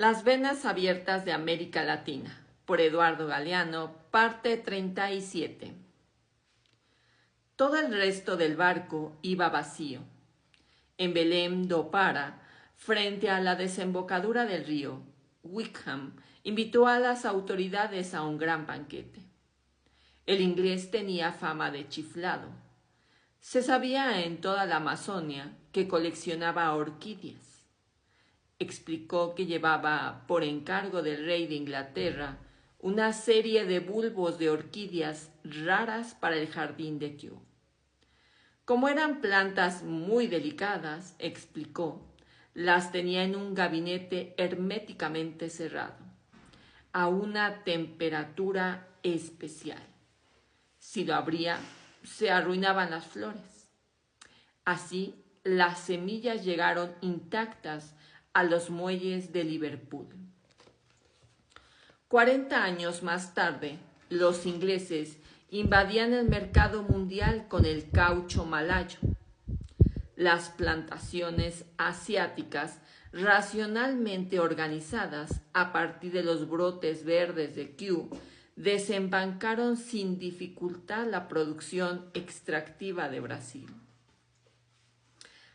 Las venas abiertas de América Latina, por Eduardo Galeano, parte 37. Todo el resto del barco iba vacío. En Belém do Pará, frente a la desembocadura del río, Wickham invitó a las autoridades a un gran banquete. El inglés tenía fama de chiflado. Se sabía en toda la Amazonia que coleccionaba orquídeas. Explicó que llevaba, por encargo del rey de Inglaterra, una serie de bulbos de orquídeas raras para el jardín de Kew. Como eran plantas muy delicadas, explicó, las tenía en un gabinete herméticamente cerrado, a una temperatura especial. Si lo abría, se arruinaban las flores. Así, las semillas llegaron intactas a los muelles de Liverpool. 40 años más tarde, los ingleses invadían el mercado mundial con el caucho malayo. Las plantaciones asiáticas, racionalmente organizadas a partir de los brotes verdes de Kew, desembancaron sin dificultad la producción extractiva de Brasil.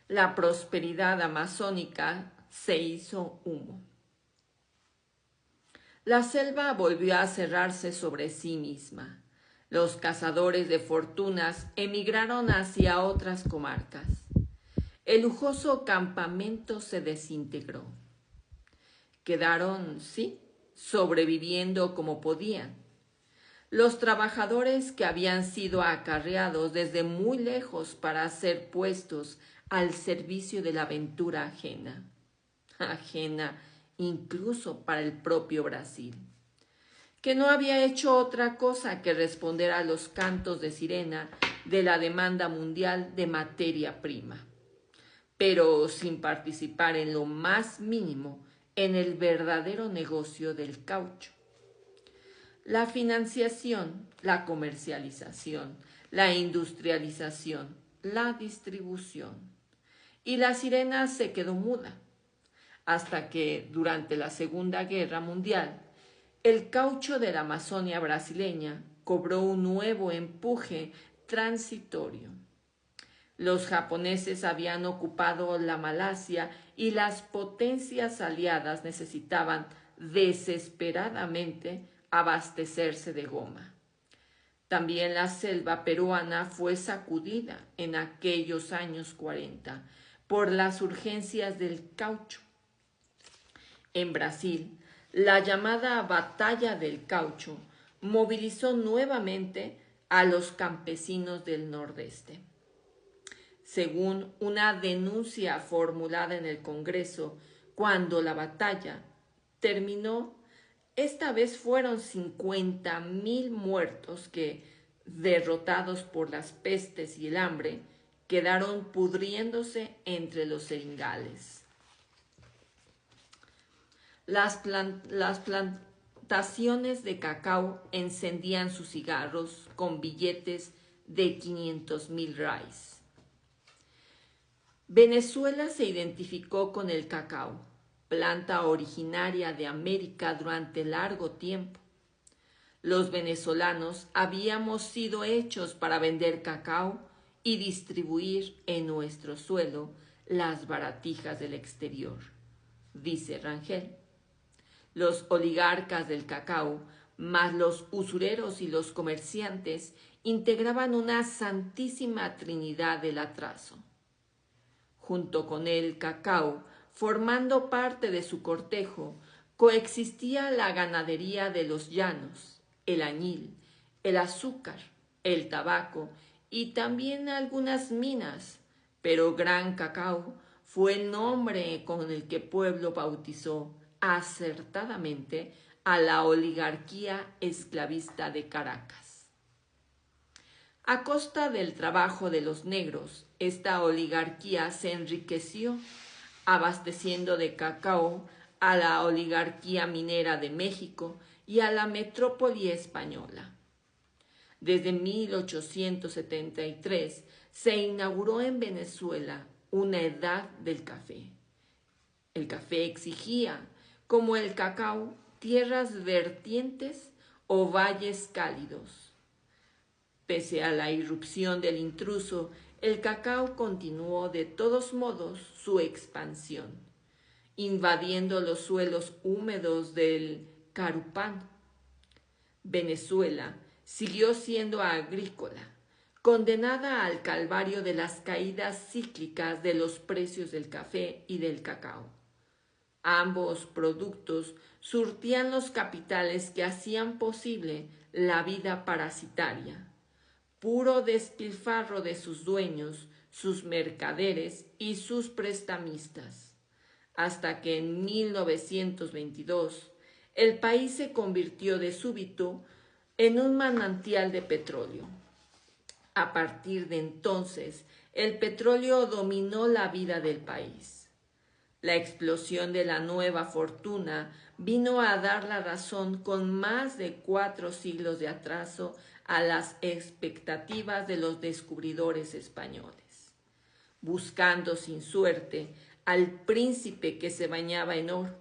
La prosperidad amazónica se hizo humo. La selva volvió a cerrarse sobre sí misma. Los cazadores de fortunas emigraron hacia otras comarcas. El lujoso campamento se desintegró. Quedaron, sí, sobreviviendo como podían. Los trabajadores que habían sido acarreados desde muy lejos para ser puestos al servicio de la aventura ajena incluso para el propio Brasil, que no había hecho otra cosa que responder a los cantos de sirena de la demanda mundial de materia prima, pero sin participar en lo más mínimo en el verdadero negocio del caucho. La financiación, la comercialización, la industrialización, la distribución. Y la sirena se quedó muda, hasta que, durante la Segunda Guerra Mundial, el caucho de la Amazonia brasileña cobró un nuevo empuje transitorio. Los japoneses habían ocupado la Malasia y las potencias aliadas necesitaban desesperadamente abastecerse de goma. También la selva peruana fue sacudida en aquellos años 40 por las urgencias del caucho. En Brasil, la llamada Batalla del Caucho movilizó nuevamente a los campesinos del Nordeste. Según una denuncia formulada en el Congreso, cuando la batalla terminó, esta vez fueron 50.000 muertos que, derrotados por las pestes y el hambre, quedaron pudriéndose entre los ceringales. Las plantaciones de cacao encendían sus cigarros con billetes de 500.000 reais. Venezuela se identificó con el cacao, planta originaria de América durante largo tiempo. Los venezolanos habíamos sido hechos para vender cacao y distribuir en nuestro suelo las baratijas del exterior, dice Rangel. Los oligarcas del cacao, más los usureros y los comerciantes, integraban una santísima trinidad del atraso. Junto con el cacao, formando parte de su cortejo, coexistía la ganadería de los llanos, el añil, el azúcar, el tabaco y también algunas minas, pero Gran Cacao fue el nombre con el que Pueblo bautizó acertadamente a la oligarquía esclavista de Caracas. A costa del trabajo de los negros, esta oligarquía se enriqueció, abasteciendo de cacao a la oligarquía minera de México y a la metrópoli española. Desde 1873 se inauguró en Venezuela una edad del café. El café exigía, como el cacao, tierras vertientes o valles cálidos. Pese a la irrupción del intruso, el cacao continuó de todos modos su expansión, invadiendo los suelos húmedos del Carúpano. Venezuela siguió siendo agrícola, condenada al calvario de las caídas cíclicas de los precios del café y del cacao. Ambos productos surtían los capitales que hacían posible la vida parasitaria, puro despilfarro de sus dueños, sus mercaderes y sus prestamistas, hasta que en 1922 el país se convirtió de súbito en un manantial de petróleo. A partir de entonces, el petróleo dominó la vida del país. La explosión de la nueva fortuna vino a dar la razón con más de 4 siglos de atraso a las expectativas de los descubridores españoles, buscando sin suerte al príncipe que se bañaba en oro.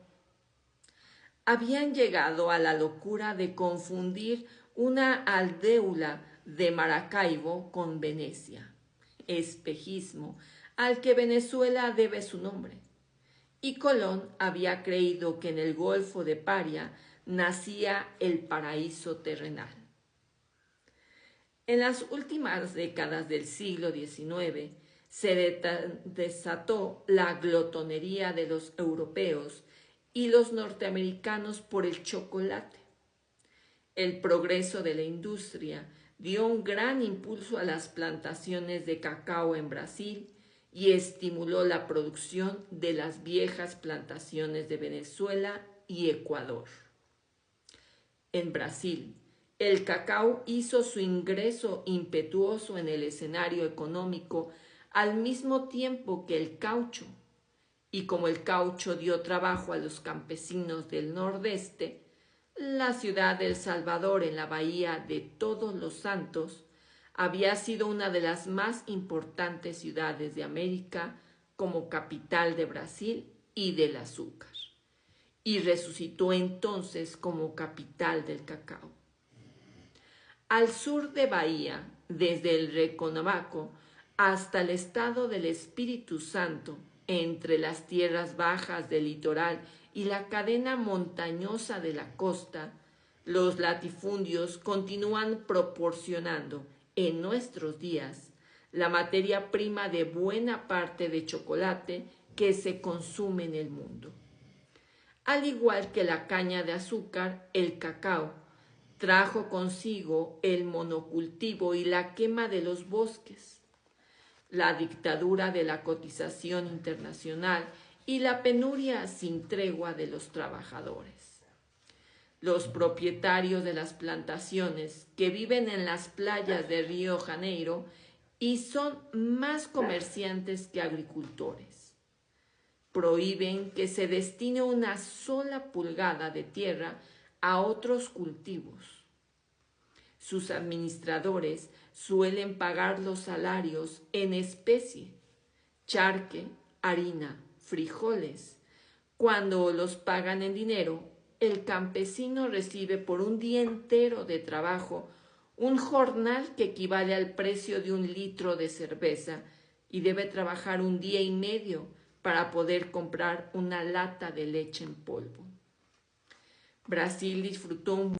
Habían llegado a la locura de confundir una aldeula de Maracaibo con Venecia, espejismo al que Venezuela debe su nombre. Y Colón había creído que en el Golfo de Paria nacía el paraíso terrenal. En las últimas décadas del siglo XIX se desató la glotonería de los europeos y los norteamericanos por el chocolate. El progreso de la industria dio un gran impulso a las plantaciones de cacao en Brasil y estimuló la producción de las viejas plantaciones de Venezuela y Ecuador. En Brasil, el cacao hizo su ingreso impetuoso en el escenario económico al mismo tiempo que el caucho, y como el caucho dio trabajo a los campesinos del nordeste, la ciudad de El Salvador, en la bahía de Todos los Santos, había sido una de las más importantes ciudades de América como capital de Brasil y del azúcar, y resucitó entonces como capital del cacao. Al sur de Bahía, desde el Reconobaco hasta el estado del Espíritu Santo, entre las tierras bajas del litoral y la cadena montañosa de la costa, los latifundios continúan proporcionando en nuestros días la materia prima de buena parte de chocolate que se consume en el mundo. Al igual que la caña de azúcar, el cacao trajo consigo el monocultivo y la quema de los bosques, la dictadura de la cotización internacional y la penuria sin tregua de los trabajadores. Los propietarios de las plantaciones que viven en las playas de Río de Janeiro y son más comerciantes que agricultores, prohíben que se destine una sola pulgada de tierra a otros cultivos. Sus administradores suelen pagar los salarios en especie, charque, harina, frijoles. Cuando los pagan en dinero, el campesino recibe por un día entero de trabajo un jornal que equivale al precio de 1 litro de cerveza y debe trabajar 1 día y medio para poder comprar una lata de leche en polvo. Brasil disfrutó un